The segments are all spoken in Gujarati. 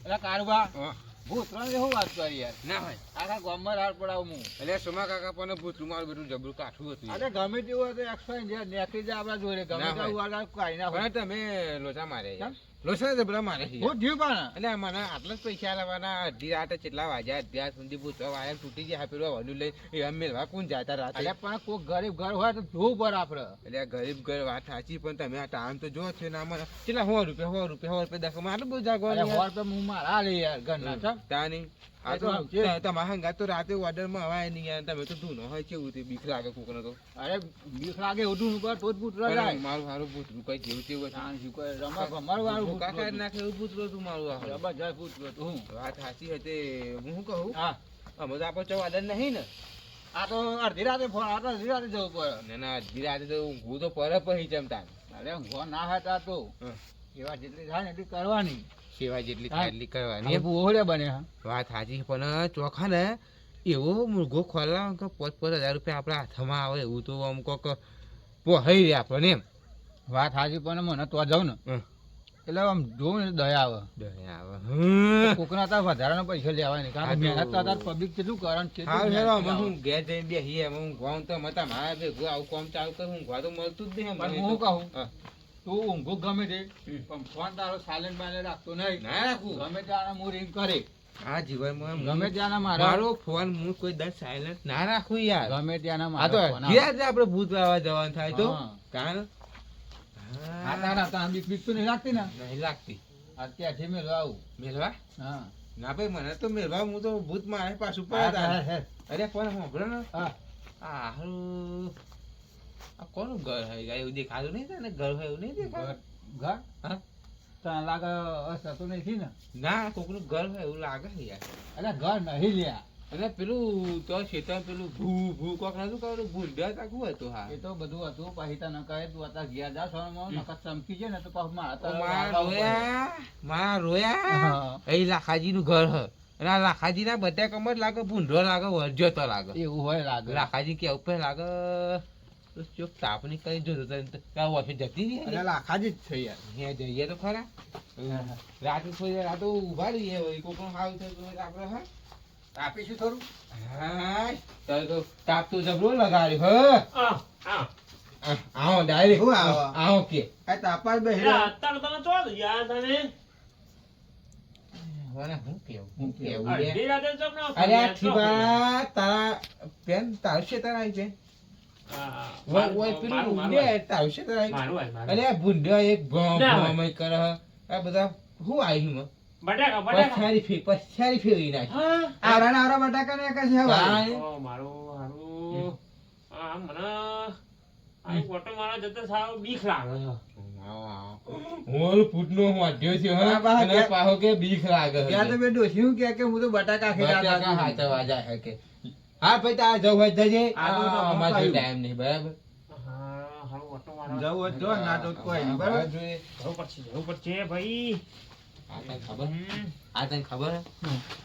એટલે કારુબા ભૂતરાને શું વાત કરી યાર ના હોય આખા ગામમાં રાડ પડાવું હું એટલે સોમા કાકા પણ ભૂતરું મારું બધું જબરું કાઠું હતું અરે ગમે તેવું હોય તો એક્સપાયર જે નેકી જાય આપણા જોડે ગમે ના તેવું હોય. વાળા કાઢી નાખો પણ તમે લોચા મારે કેમ? લોચા જબરા મારે છે હું થયું પણ એટલે મને આટલા જ પૈસા લાવવાના અડધી રાતે કેટલા વાગ્યા અધ્યાસ સુધી પૂછવા વાયર તૂટી ગયા પેલું વડું લઈ એ મેળવા કોણ જાતા રાતે અરે પણ કોઈ ગરીબ ઘર હોય તો જોવું પડે આપડે એટલે આ ગરીબ ઘર વાત સાચી પણ તમે આ ટાઈમ તો જો છે ને મને કેટલા 100 રૂપિયા દખો આટલું બધું જાગો અરે વાર તો હું મારા લે યાર ઘરના ચમ તાની આ એ તો તો આવશે. તમારા હંગાત તો રાતે ઓર્ડરમાં હવાય નહીં યાર તમે તો ધૂનો હોય કેવું તે બીક લાગે કોકને તો અરે બીક લાગે ઉઠું ઉપર તો જ પુત્ર જાય પણ મારું હારું પૂતરું કઈ જેવું તેવું હતું. શાંતિ કોઈ રમા ભમર વાળું કાકા જ નાખે એવું પૂતરું હતું મારું આ. જબરજસ્ત પુત્ર તું વાત સાચી હતી હું શું કહું હા અમે તો આપણે ચો આદર નહીં ને આ તો અડધી રાતે ફોન આ તો અડધી રાતે જવું પડે ના ના અડધી રાતે તો ઊંઘું તો પર પછી જમતા અરે ફોન ના હતા તો એવા જેટલી થાય ને એટલી કરવાની સેવા જેટલી હા. થાય એટલી કરવાની અને ઓહળે બને હા વાત સાચી પણ ચોખા ને એવો મુર્ગો ખોલા કે 5,000 રૂપિયા આપણા હાથમાં આવે એવું તો આમ કોક પોહાઈ રહે આપણને એમ વાત સાચી પણ મને તો જાઉં ને હમ. એટલે આમ જોઉં ને દયા આવે દયા આવે. હમ. કોકના તાર વધારાના પૈસા લેવાય નહીં કારણ કે હા તો- મહેનત તાર પબ્લિક કેટલું કારણ હારું હેરો અમે હું ઘેર જઈને બેસીએ અમે હું ગોમ તો મતા મારા ભેગું આવું કામ ચાલુ કરું હું ગવા તો મળતું જ નહીં પણ મને હું તો. કહું હા. તું ઊંઘો ગમે તે પણ ફોન તારો સાયલેન્ટ બાયલેન્ટ રાખતો નહીં ના રાખું ગમે ત્યાં હું રિંગ કરે આ જીવનમાં ગમે ત્યાંના મારા મારો ફોન હું કોઈ દર સાયલેન્ટ ના રાખું યાર ગમે ત્યાંના આ તો મારા ફોન આવે. ઘેર જ આપણે ભૂત વાવા જવાનું થાય તો હા. કારણ હા તારા તારા બીક બીક તો નહીં લાગતી ને નહીં લાગતી અત્યારથી મેળવા આવું મેલવા હા ના ભાઈ મને તો મેલવા હું તો ભૂત મારે પાછું હા, પડે હા, હા. અરે પણ સાંભળો ને હા આ હારું આ કોનું ઘર હોય એવું દેખાતું નહીં તને ઘર હોય એવું નહીં દેખાતું ઘર હા તને લાગે થતું નથી ને ના કોકનું ઘર હોય એવું લાગે છે યાર અરે ઘર નહીં લ્યા અને પેલું તો ખેતર પેલું ભૂ ભૂ કોક નતું કહ્યું ભૂંડ્યા તાકું હતું હા એ તો બધું હતું પછી તને કહે તું અત્યારે ગયા જા સોનમાં નકર ચમકી છે ને તો પાછું મારા ઓ તરફ મારા આવવું પડે. રોયા હા. એ લાખાજી નું ઘર હ અને આ લાખાજી ના બધા કમર લાગે ભૂંડો લાગે વર્જો તો લાગે એવું હોય લાગે લાખાજી કે ઉપર લાગે તો ચોક તાપની કરી જોતો તને ત્યાં ઓફિસ જતી રહી અરે લાખાજી જ છે યાર ત્યાં જઈએ તો ખરા રાતે થોડી રાત ઉભા રહીએ વળી કોક હાવ થતું હોય તો આપણે હા આપીશું થોડું હા તારે તો તાપ તો જબરો લગાડ્યો હ આવો ડાયરેક્ટ શું આવો? આવો કે આ તાપા જ બેસી મને હું કેવું હું કેવું અરે, લે? અરે આ થીબા તારા પેન તારું છે તારા આવી પેન ઓય પેલું ઊંડે તારું છે તારા આવી? અરે આ ભૂંડો એક ભોં ના ભોં હોય. મય કરે હ. આ બધા હું આવ્યું માં બટાકા પછાડી ફેરવી નાખી આવડા આવડા બટાકા ને કશે હવે તારે? બીક લાગે મોર ફૂટનો વાઢ્યો છે હા, બા, અને ક્યાં- પાછો કે બીક લાગે છે. ત્યાં તો બે ડોશી હું કે હું તો બટાકા બટાકા ખેતા હાચવવા જાય કે હા ભાઈ તાર જવું હોય તો જજે આ તો તો અમારે કહ્યું. ટાઈમ નહીં બરાબર જવું હોય તો જો, ના તો કોઈ નહીં, બરાબર? હવે જોઈએ. જવું પડશે ભાઈ આ તને ખબર હે? આ તને ખબર હે?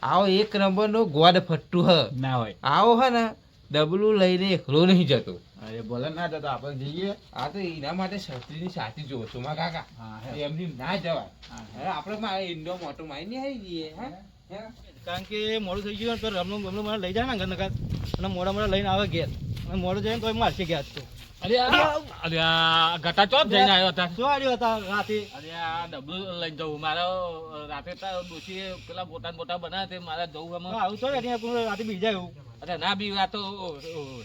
આવો એક નંબર નો ગોડ ફટ્ટુ હ ના હોય આવો હે ને ડબલું લઈને એકલો નહીં જતો અરે બોલે ના તો આપણે જઈએ આ તો એના માટે છત્રીની સાથી જોવો છો માં કાકા હા એમની ના જવાય હા, હવે આપણે મારે ઇન્ડો મોટો મારી નહીં આવી જઈએ હે હે? કારણ કે મોડું થઈ ગયું ને તો રમનું બમનું મને લઈ જાય ને ઘર નકાર અને મોડા લઈને આવે ઘેર અને મોડું જાય ને તો મારશે ગયા તો અરે આ ગટા ચોપ જઈને આવ્યો હતા શું આવ્યો હતા રાતે અરે આ ડબલું લઈને જવું મારો રાતે તો ડોશી પેલા મોટા મોટા બનાવે તે મારે જવું એમાં આવું તો ને રાતે બી જાય એવું અરે ના બી આ તો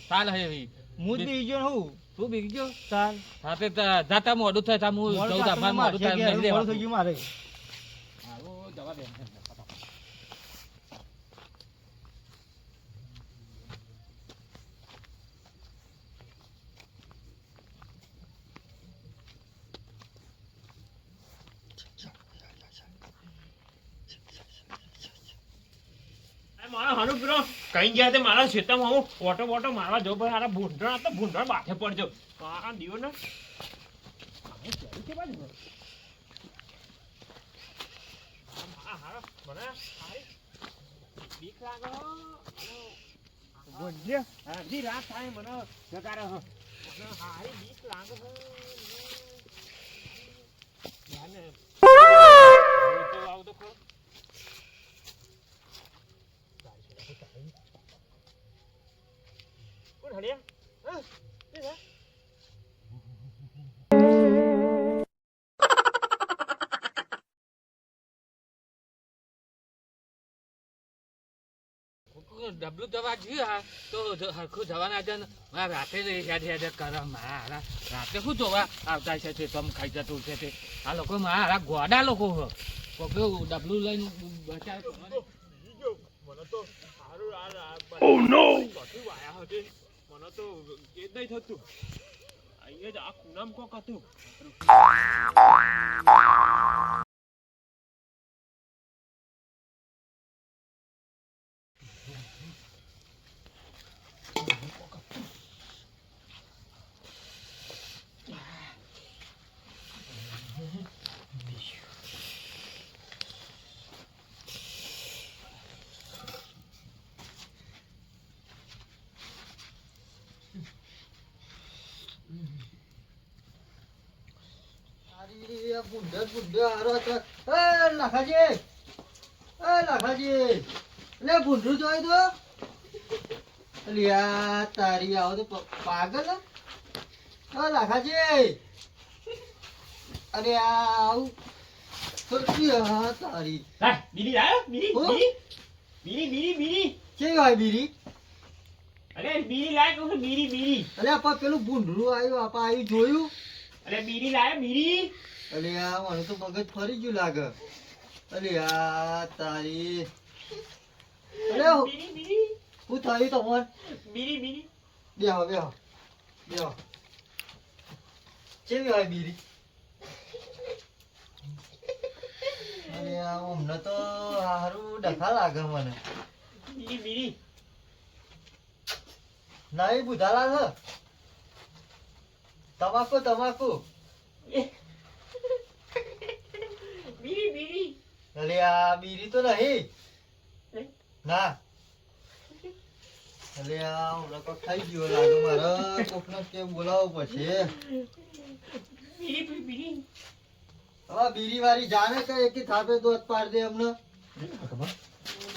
સાલ હે એવી. હું જ બી ગયો ને હું તું બી ગયો ચાલ સાથે જાતા મોડું થાય તા હું મોડું જઉં તા થાય, મોડું થાય ઘેર, નહીં મોડું લેવાનું. થઈ ગયું મારે જવા દે મારા હારું પેલો કઈ ગયા તે મારા ખેતરમાં હું ઓટો બોટો મારવા જઉં પણ મારા ભૂંડણ તો ભૂંડણ બાથે પડજો આ દીવો ને બીક લાગે હો. અને અડધી રાત થાય મને જગાડે હો. મને હારી બીક લાગે હો. ધ્યાને. હવે તો આવું તો ખરો. ડબલું દવા જોઈએ હા તો હરખું જવાના છે ને મારા રાતે હેડ કરે મારા રાતે શું જોવા આવતા છે તે તમ ખાઈ જતું છે તે આ લોકો મારા ગોડા લોકો કોકે ડબલું લઈને બચાવ મને તો સારું ઓ નો વાયા હતી મને તો એ જ નહીં થતું અહીંયા જ આ ખૂણામ કોક હતું તારી આવો તો પાગલ લાખાજી અરે આવું તારી બીડી લાયો બીડી બીડી કેવી હોય બીરી અરે બીડી લાયો કહું બીડી અરે આપા પેલું ભૂંડરું આવ્યું આપા આવ્યું જોયું અરે બીડી લાયો બીડી અરે આ મને તો મગજ ફરી ગયું લાગે અરે આ તારી અરે બીડી શું થયું તમાર બીડી બેહો કેવી હોય બીરી અરે આ અમને તો હારું ડખા લાગે મને બીડી નહીં બુધાલા છે તમાકુ બીડી અરે આ બીરી તો નહીં ના અરે આ હમણાં કોક થઈ ગયો લાગે મારે કોકને કે બોલાવવું પડશે બીડી હવે બીરી વાળી જાણે કે એકી થાપે દોત પાડ દે અમને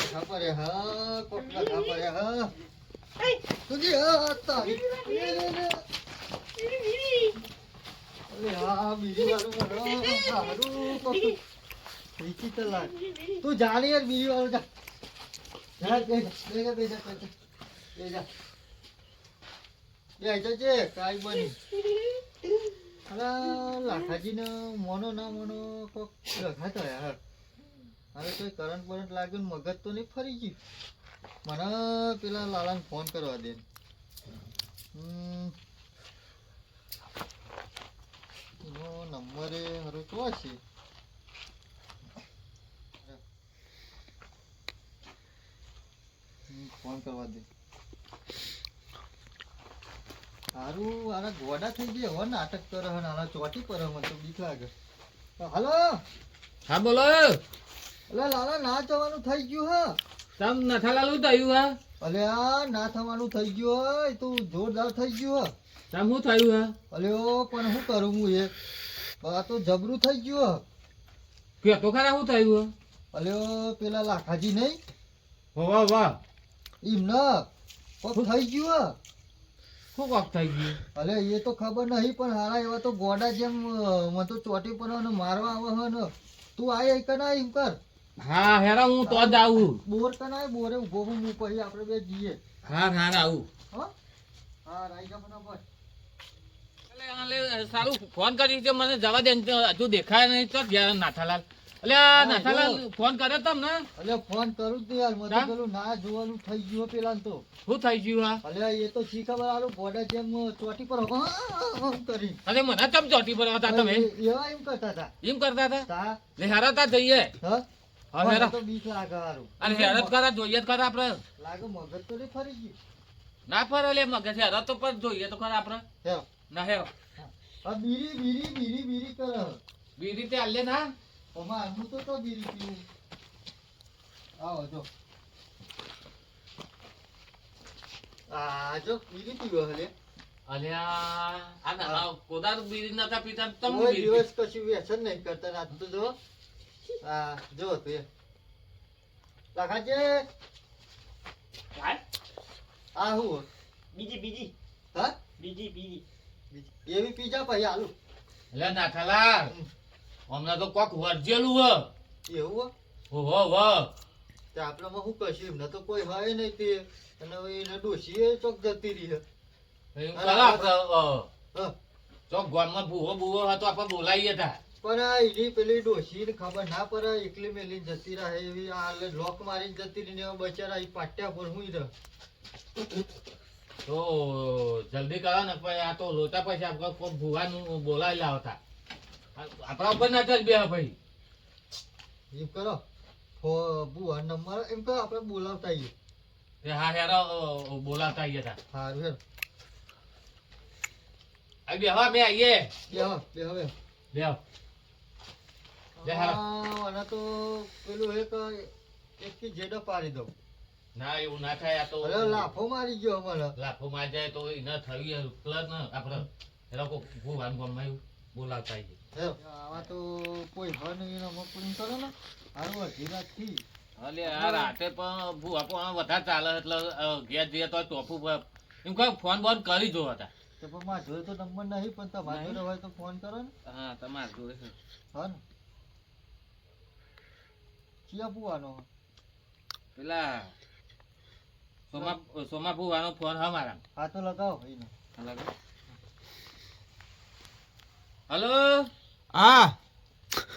ખાપરે હા કોકના ખાપરે હા તુજી હા તારી અરે હા બીરી વાળું મને સારું કોક વિચિત્ર લાગે તું જાણે યાર બીરી વાળું જા કાઈ બની લાખાજી ને મોનો ના મોનો કોક લખાતો યાર હવે કોઈ કરંટ બરંટ લાગ્યું મગજ તો નહીં ફરી ગયું મને પેલા લાલાને ફોન કરવા દે એનો નંબર એ હરો તો છે ફોન કરવા દે સારું આના ગોડા થઈ ગયા હવે નાટક કરે હે આના ચોટી પર મને તો બીક લાગે હાલો હા બોલો અલે લાલા ના જવાનું થઈ ગયું હા તમ નથાલાલુ થયું હા અલે આ ના થવાનું થઈ ગયું હોય તું જોરદાર થઈ ગયું તમ શું થયું હા અલે ઓ પણ શું કરું હું એ આ તો જબરું થઈ ગયું કે તો ખરા શું થયું અલે ઓ પેલા લાખાજી નહીં વાહ વાહ એમ ના કોક થઈ ગયું શું કોક થઈ ગયું અલે એ તો ખબર નહીં પણ હારા એવા તો ગોડા જેમ મને તો ચોટી પર મારવા આવે હે ને તું આય કના એમ કર હા હેરા હું તો જ આવું બોર કનાય બોરે ઉભો હું પછી આપણે બે જઈએ હા આવું હો હા રાઈ જા બરાબર સારું ફોન કરી છે મને જવા દે હજુ દેખાય નહીં તો નાથાલાલ એટલે આ નાથાલાલ ફોન કર્યો તમને અલે ફોન કરું જ યાર મને પેલું ના જોવાનું થઈ ગયું પેલા તો શું થઈ ગયું હા અલે એ તો શી ખબર આલું ગોડા જેમ ચોટી પર કરી અરે મને ચમ ચોટી પર હતા તમે એવા એમ કરતા હતા તા લે હેરા તા જઈએ હા હા હેરા તો બીક લાગે હારું અને હેરત કરા જોઈએ કરા આપણે લાગે મગજ તો નહીં ફરી ગયું ના ફરે લે મગજ હેરત તો પર જોઈએ તો ખરા આપણે હે ના હે આ બીરી કર બીરી તે આલે ના ઓમાં હું તો બીરી પીવું આવો જો આ જો બીરી પીવો હલે અલ્યા આ ના કોદાર બીરી નતા પીતા તમ કોઈ બીરી દિવસ કશું વ્યસન નહીં કરતા રાત તો જો આ જો તે લાખાજે આ હું બીજી હા બીજી એવી પીજા પછી આલુ એટલે નાથાલાલ હમણાં તો કોક વર્જેલું હ એવું ઓહો વાહ તે આપણામાં શું કશું એમને તો કોઈ હોય નહીં તે અને હવે એને ડોશીએ ચોક જતી રહી છે. એવું કરો આપણે હા. ચોક ગામમાં ભૂવો ભૂવો હતો આપણે બોલાવીએ તા પણ આ એની પેલી ડોશીને ખબર ના પડે એકલી મેલી જતી રહે એવી આ લોક મારીને જતી રહીને એવા બચારા ઈ પાટ્યા પર હું રહે. તો જલ્દી કરો ને પછી આ તો લોચા પછી આપણે કોઈ ભૂવાનું બોલાવી લાવતા આપણા ઉપર ના ચાલ બે ભાઈ એમ કરો બુવા નંબર એમ કરો આપણે બોલાવતા આવીએ. તે હા હેરો બોલાવતા આવીએ તા સારું હેર આ બે હવા બે આવીએ બે હવે બે બે હાલો. અને તો પેલું એક થી જેડો પાડી દઉં. ના એવું ના થાય આ તો અરે લાફો મારી ગયો અમારે. લાફો માં જાય તો એના થયું પ્લસ ને આપણે એ લોકો ભૂવાનું ગામમાં બોલાવતા આવીએ આવા તો કોઈ હોય નહીં એને અમુક પૂરી કરો ને હારું અડધી રાત થી અલે આ રાતે પણ ભૂવા પણ વધારે ચાલે એટલે ઘેર જઈએ તો ટોપું એમ કહે ફોન બોન કરી જો હતા તો પણ મારા જોડે તો નંબર નહીં પણ તમારા જોડે હોય તો ફોન કરો ને. હા તમારે જોડે છે હા ને ક્યાં પૂવાનો પેલા સોમા ભૂવાનો ફોન હા મારા હા તો લગાવો ભાઈને. હલો હા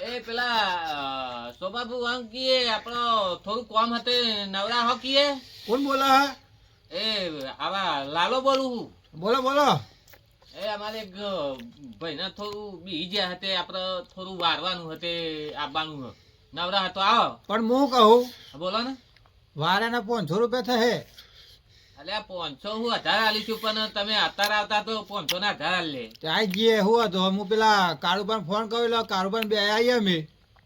એ પેલા સોમા ભૂવાન કીએ આપણો થોડું કામ હતે નવરા હો કીએ કોણ બોલા હા એ આવા લાલો બોલું હું બોલો બોલો એ અમારે એક ભાઈને થોડું બી ગયા હતે આપણે થોડું વારવાનું હતે આવવાનું હ નવરા હતો આવો પણ હું કહું બોલો ને વારાના 500 રૂપિયા થશે અલ્યા 500 હું 1000 આલી છું પણ તમે અત્યારે આવતા તો 500 ના 1000 આલી લે ત્યાં જઈએ હું હતો હું પેલા કારુબાન ફોન કર્યો કારુબાન બે આવીએ અમે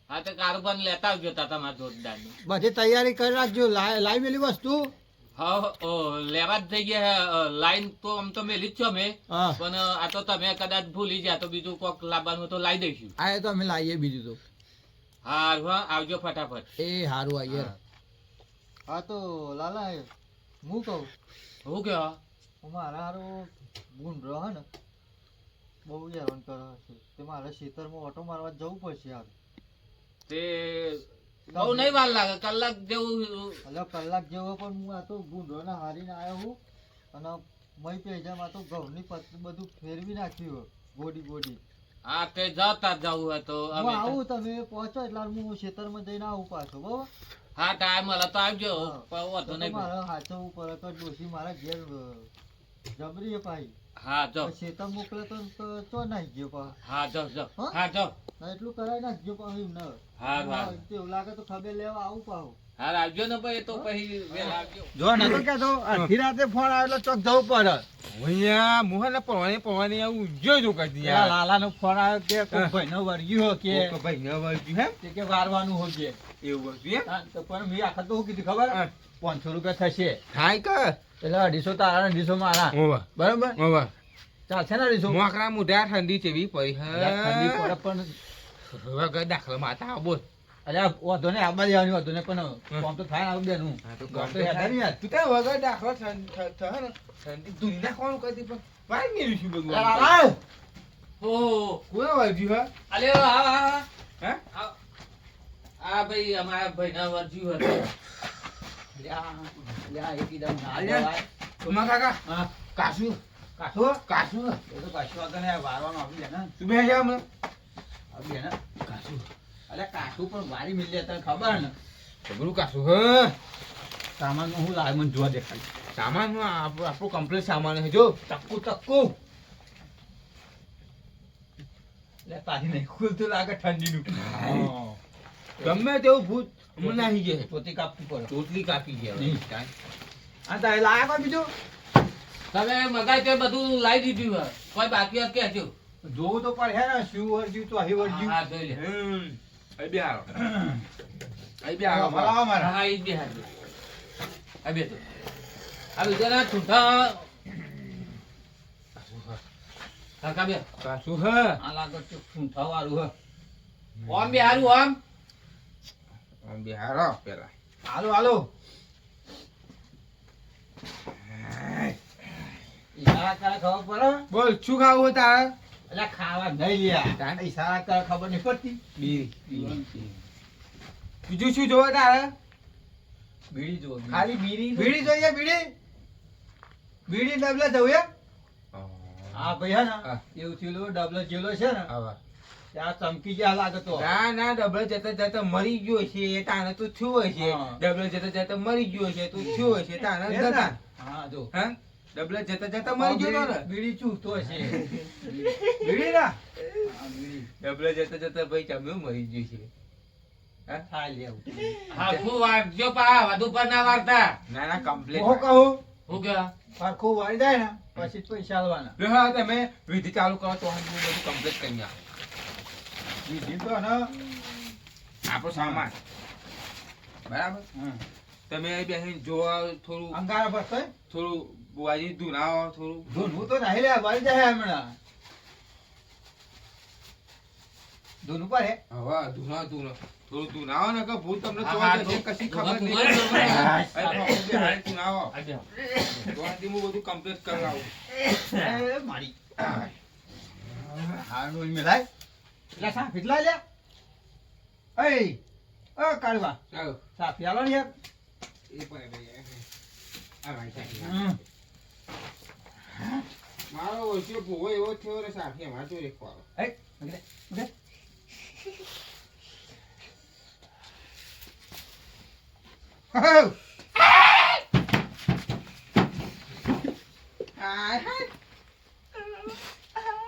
હા તો કારોબાર લેતા આવજો તા તમારા જોરદાર બધી તૈયારી કરી રાખજો લાવી મેલી વસ્તુ હા લેવા જ થઈ ગયા લાઈન તો આમ તો મેલી જ છો મેં હા પણ આ તો તમે કદાચ ભૂલી ગયા તો બીજું કોક લાવવાનું તો લાવી દઈશું આ એ તો અમે લાવીએ બીજું તો હા હા આવજો ફટાફટ એ સારું આવીએ હા તો લાલા હું કહું હું કે મારા હારું ગુંડરો હે ને બહુ હેરાન કરે છે તે મારે ખેતરમાં ઓટો મારવા જવું પડશે યાર. તે બહુ નહીં વાર લાગે કલાક જેવું એટલે કલાક જેવો પણ હું આ તો ગુંડરોને હારીને આવ્યો હું અને મય પેજામાં તો ઘઉંની પત્તી બધું ફેરવી નાખ્યું ગોડી હા તે જતા જવું હોય તો હું અમે આવું તમે પહોંચો એટલે હું ખેતરમાં જઈને આવું પાછો બરાબર. હા ટાઈમ મળે તો આવજો હા. પણ વાંધો નહીં મારે હાચવવું પડે તો ડોશી મારા ઘેર જબરી પાઈ હા જો ખેતર મોકલે તો ચો નાખી ગયો પા હા જો જો હા? હા જો ના એટલું કરાવી નાખજો પાછું એમને. હા, હા. એવું લાગે તો ખબર લેવા આવું પાછું. હા આવજો ને ભાઈ તો પછી વેલા આવજો જો નતો કેતો અડધી રાતે ફોન આવેલો ચોક જવું પડે અહીંયા મુહને પવાની આવું જોજો કરી પેલા લાલાનો ફોન આવ્યો કે કોઈ ભાઈનો વર્ગ્યું હો કે ભાઈ ન વળગ્યું હે તે કે વારવાનું હો કે એવું વસ્તુ એમ હા, તો પણ મેં આખા તો શું કીધું ખબર હા. 500 રૂપિયા થશે થાય કે એટલે 250 તારા ને 250 મારા ઓવા બરાબર ઓવા ચાલશે ને 250 મોકરા મુઢા ઠંડી ચેવી પડી ઠંડી પડે પણ વગર દાખલા માતા બોલ અલ્યા વાંધો નહીં આબા જવાની વાંધો નહીં પણ કામ તો થાય ને આવું બેનું હા, તો કામ કામ તો તો હેઠા થાય. નહીં યાર. તું ત્યાં વગર દાખલો ઠંડી દૂરી નાખવાનું કરતી પણ વાર મેળવી છું બધું અલા, લાલ! ઓહો કોને વળગ્યું હા અલે હા હે આ ભાઈ અમારા ભાઈના વર્જ્યું હતું અલ્યા, અલ્યા, એક કીધા ના અલ્યા. જવાય. તમારા કાકા હા, કાશું કાઠું? કાશું એ તો કાઠું આગળ ને વારવાનું આપી દે ને. તું બે જા હમણાં આપી દે ને. અલ્યા, કાઠું પણ વારી મિલી તને ખબર ને જબરું કાશું હા સામાન હું લાવે મને જોવા દેખાય સામાન આપણું કમ્પ્લીટ સામાન છે જો ટક્કુ ટક્કુ એટલે તારી નહીં ખુલતું લાગે ઠંડીનું ગમે તેવું ભૂત મને નાહી જાય પોતી કાપવી પડે ટોટલી કાપી ગયા નહીં. આ તારે લાયા કોઈ બીજું તમે મગાઈ તે બધું લાવી દીધું હોય કોઈ બાકી હોય કહેજો જોવું તો પડે હે ને શું વર્જ્યું તો અહીં વર્જ્યું હા જોઈ લે અહીં બે આવો અહીં બે આવો, આવો આવો મારા. હા ઈ બે હાજર આ બે તો આ બીજાના ઠૂંઠા કાકા બે કાશું હા આ લાગે છે ઠૂંઠા વાળું હે ઓમ બે હારું ઓમ આમ બે હારો પેલા હાલો હાલો ઈશારા કરે ખબર પડે બોલ શું ખાવું તારે એટલે ખાવા નહીં લ્યા તાન? ઈશારા કરે ખબર નહીં પડતી બીજું શું જોવે તારે બીડી જો ખાલી બીડી બીડી જોઈએ બીડી બીડી ડબલે જવું એમ હા ભાઈ હે ને હા. એવું થયેલું ડબલે જેલો છે ને આવા ત્યાં ચમકી ગયા લાગે તો ના ના ડબલ જતા જતા મરી ગયો છે એ તાને તો થયું હશે હા. ડબલ જતા જતા મરી ગયો છે તું થયું હશે તાને એ જ ને? જતા હા જો હા ડબલ જતા જતા મરી ગયો તો ને બીડી ચૂકતો હશે બીડી ના હા, બીડી ડબલ જતા જતા ભાઈ ચમ્યું મરી ગયું છે થાય લેવું હરખું વાગજો પા વધુ પર ના વાગતા ના ના કમ્પ્લીટ હું કહું હું કે સરખું વાળી જાય ને પછી જ પૈસા આલવાના લે હા તમે વિધિ ચાલુ કરો તો હું બધું કમ્પ્લીટ કરી આપું વિધિ તો ને આપણો સામાન બરાબર હમ. તમે બેસીને જોવા થોડું અંગારા પર તો થોડું બુવાજી ધુનાવો થોડું ધૂનવું તો નહીં લે વાળી જાય હમણાં ધૂન પર હે હવે ધુના ધુનો થોડું ધુનાવો ને કે ભૂત તમને હા, ચોય હા, જશે, કશી ખબર ધુનો નહીં ધુનો હાલ ધુનાવો ધુનાથી હું બધું કમ્પ્લીટ કરાવું એ મારી હારું મિલાય એટલે સાફ એટલા લે એ કાઢવા ચાલો સાફ યાલો ને યાર એ પણ ભાઈ આ ભાઈ સાહેબ હમ. મારો ઓછો ભૂવો એવો થયો રે સાથી અમાર જોડે ખવાલો એ ઉભે, ઉભે. હઉ. હાય હાય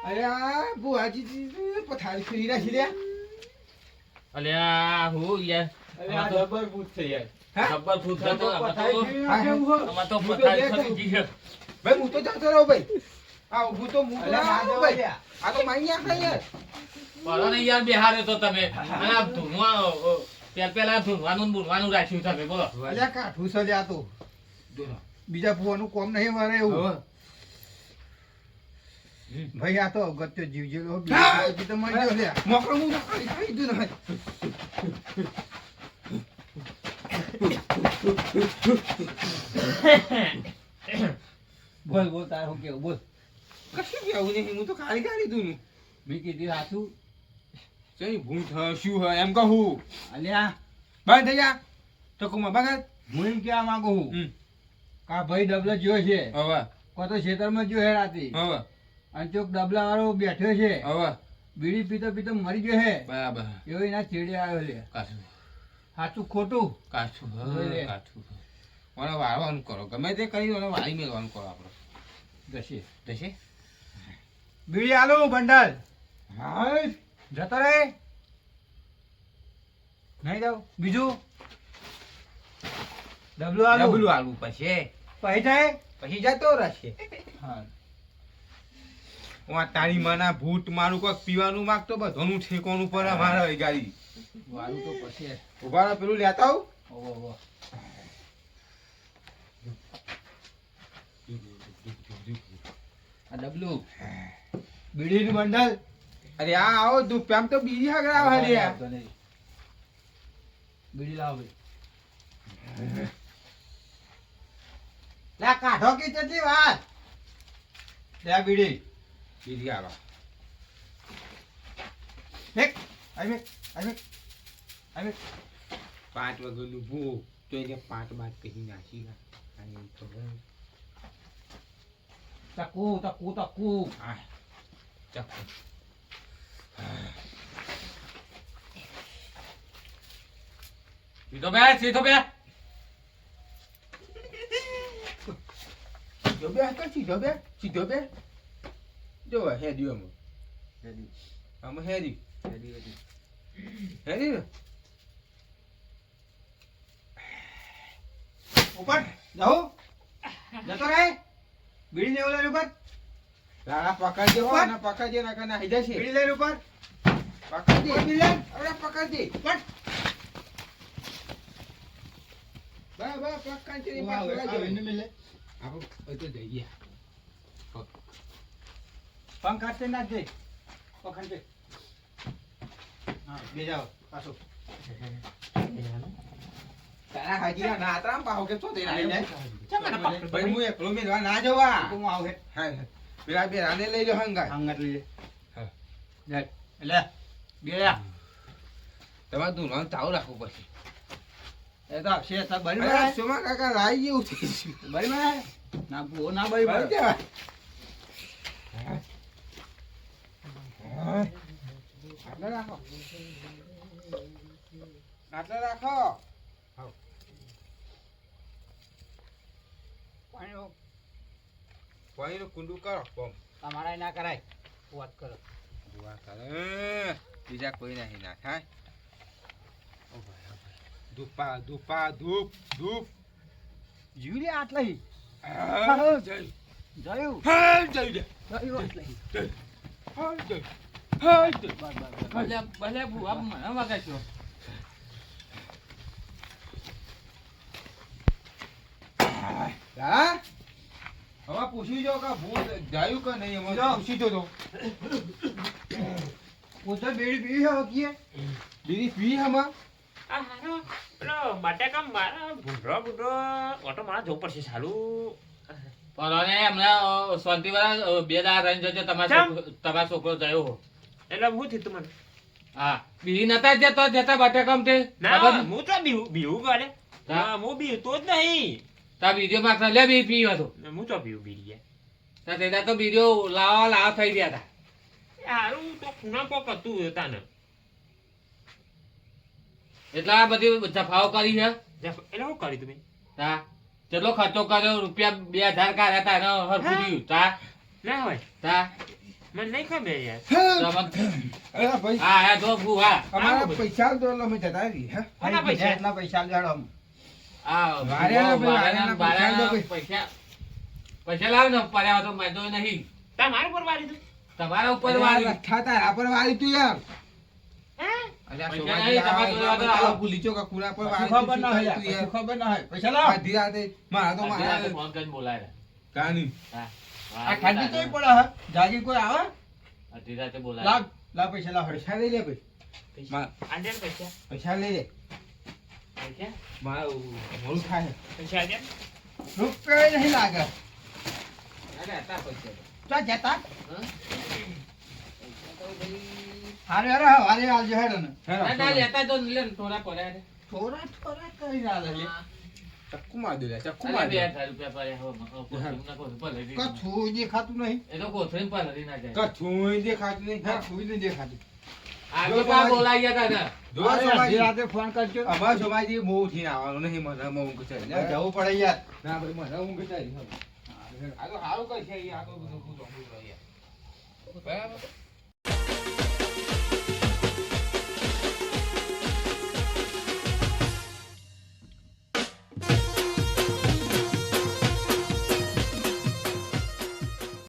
અરે આ બુવાજી પથારી ફેરી રાખી લે અલ્યા હું યાર અરે આ જબર ભૂત છે યાર જબ્બર ફૂટ થતો પથારી ફેરી હા, નાખે એવું હો. આમાં તો હું તો પથારી દેખાય. ફરી ગઈ છે. ભાઈ હું તો જતો રહું ભાઈ આ ઊભું તો હું તો અલ્યા, ના ના આવું જવા ભાઈ દે. આ તો માઈ નાખે યાર પડો ને યાર બેહારે તો તમે અને આ ધૂનવા પેલા ધૂનવાનું ને બુનવાનું રાખ્યું તમે બોલો અલ્યા કાઠું છે લ્યા તું દોનો. બીજા ભૂવાનું કોમ નહીં મારે એવું હવે ભાઈ આ તો અગત્ય જીવ જેલો હા. બીજું તો મરી ગયો લ્યા મોકળું હું ખાઈ દઉં ને બોલ બોલ તારે શું કેવું બોલ કશું કેવું નહીં હું તો ખાલી ખાલી દઉં મેં કીધું હાથું જઈ ભૂત હ શું હ એમ કહું અલ્યા બંધ થઈ જા ટકુમાં બગાડ હું એમ કહેવા માંગુ છું હમ કા ભાઈ ડબલો જોયો છે હવે કો તો ખેતરમાં જો હે રાતી હવે અને ચોક ડબલા વાળો બેઠો છે હવે બીડી પીતો પીતો મરી ગયો છે બરાબર એવો એના ચેડે આવ્યો લે કાઠું સાચું ખોટું કાઠું જોઈ લે. કાઠું મને વાળવાનું કરો ગમે તે કરી મને વાળી મેળવાનું કરો આપણે જશે જશે બીડી આલો બંડલ હા જતો રે નહીં જાવ બીજું ડબલું આલો ડબલું આલવું પછી પછી થાય પછી જતો રહેશે હા હું તારી માના ભૂત મારું કોઈક પીવાનું માગતો બધાનું ઠેકોનું પર અમારા ગાડી વાળું તો પછી ઉભા રહો, પેલું લેતા આવું ઓહો ઓહો આ ડબલું બીડીનું બંડલ અરે આ આવો દુપ્યામ તો બીજી હગડા આવે રે તો નહીં. બીડી લાવો ભાઈ લે કાઢો કે કેટલી વાર લે આ બીડી બીજી આલો એક આઈ 5 વાગ્યાનું ભૂ તો એને 5 બાદ કહી નાખી અને તો તકુ આ ચક સીધો બે સીધો બે સીધો બે જો હેડી આમ હેડી ને ઉપર જાઉં જતો રહે બીડી લેવો લઈને ઉપર લાલા પકડજે હો ને પકડજે ના કના હઈ જશે બીડી લઈને ઉપર પકડજે બીડી લઈને અરે પકડજે ઉપર બા પકડજે ને આવે પકડજે મિલે આપણે તો જઈએ પંખ હાથે નાખ દે પખંડ દે હા બે જાઓ પાછો તારા હાજીરા ના આતરામ પાહો કે છો તેના આઈ એમ લે. ભાઈ હું એકલો મેલવા ના જવા હું આવું હે હા પેલા બે રાને લઈ લો હંગા હંગત લઈ લે હા. લે લે બે યા તમારે દુનો ચાલુ રાખવું પડશે એ તો આવશે તાર બરી અરે માં સોમા કાકા લાઈ જેવું થઈ ગયું. બરી માં ના ભૂવો ના બરી બળી માં જવાય. આટલા રાખો. આટલા રાખો. પાણીનું કુંડું કરો કોમ. તમારા ના કરાય વાત કરો દુઆ કરે. બીજા કોઈ નહીં ના થાય. ધૂપા ધૂપા ધૂપ ધૂપ. જીવ લે આટલા હી હા, જય. જયું હા, જય જય. જયું આટલા હી હા, જય. હા, જય. ભલે ભલે ભૂવા મને વગાડ્યો. હા? હવે પૂછી જો કે ભૂત જાયું કે નહીં એમાં પૂછી જો તો. પોતે બેડી પીવી છે વકીએ બીડી પી હમા. આ હારો પેલો બટાકા મારા ભૂંડરો ઓટો મારા જવું પડશે સાલું. પણ હમણાં શાંતિવાળા 2 દાડા રહીને જજો તમારો છોકરો જયો હો. એટલે હું થયું તું મને હા બીજી નતા જતા બટાકામ તે ના ખબર હું તો બીવું કરે હા. હું બીવું તો જ નહીં તા બીજો માત્ર લે બી પીવો તો હું તો બીવું બીડી ગયા તા તેના તો બીજો લાવા થઈ ગયા હતા. હારું તો ખૂણા કોક હતું તાને એટલે આ બધી જફાઓ કરી છે. એટલે શું કર્યું તમે તા કેટલો ખર્ચો કર્યો રૂપિયા 2000 કાઢ્યા તા એનો હરખું થયું. તા ના હોય તા મને નહીં ખબર યાર અરે ભાઈ હા હા જો ભૂવા અમારા પૈસા તો અમે જતા રહી હા. કોના પૈસા એટલા પૈસા જાડો આ વાર્યાના વાર્યાના વાર્યાના પૈસા પૈસા લાવ ને પડ્યા તો મેં તો નહીં તમારે પર વાળી તું તમારા ઉપર અરે વાળી રઠ્ઠા તારા પર વાળી તું યાર. હા અરે આ પૈસા સોમાજી નહીં, તમારે આવા જોડે આવા આવો. ભૂલી ચો કે કુના પર ખબર વાળી ના હોય તું યાર. ખબર ના હોય પૈસા લાવ આધી રાતે મારા તો આજે રાતે મારા ફોન કરીને બોલાય કાની. આ ઠંડી તો પડે હે જાગી કોઈ આવે અડધી રાતે બોલાય લાવ લાવ પૈસા લાવ પૈસા લઈ લે ભાઈ. માં આંડે પૈસા પૈસા લઈ લે. પૈસા મારું મોડું થાય. પૈસા આંડે રૂપિયા નહીં લાગે અરે હતા પૈસા તો. ચા જતા હા? હારે હારે હારે આવજો હેડો ને ના ના લેતા તો લે ને, થોડા પડ્યા છે. થોડા થોડા કરી આલે લે ચક્કુ માર દે લે, ચક્કુ અરે માર દે. 2000 રૂપિયા પડ્યા હો, કોથળીમાં કોથળી પલળી ગઈ. કછું દેખાતું નહીં એ તો કોથળીમાં પલળી ના જાય. કથુંય દેખાતું નહીં. કછું નહીં દેખાતું આજે જો પણ તમારી- બોલાઈ ગયા હતા ને. જો અરે સોમાજી, અડધી રાતે ફોન કરજો અમારા સોમાજી બહુ ઉઠીને આવવાનું નહીં. મને ઊંઘ ચડી. જવું પડે યાર ના ભાઈ મને ઊંઘ ચડી. આ તો સારું કઈ છે આ તો બધું યાર. બરાબર.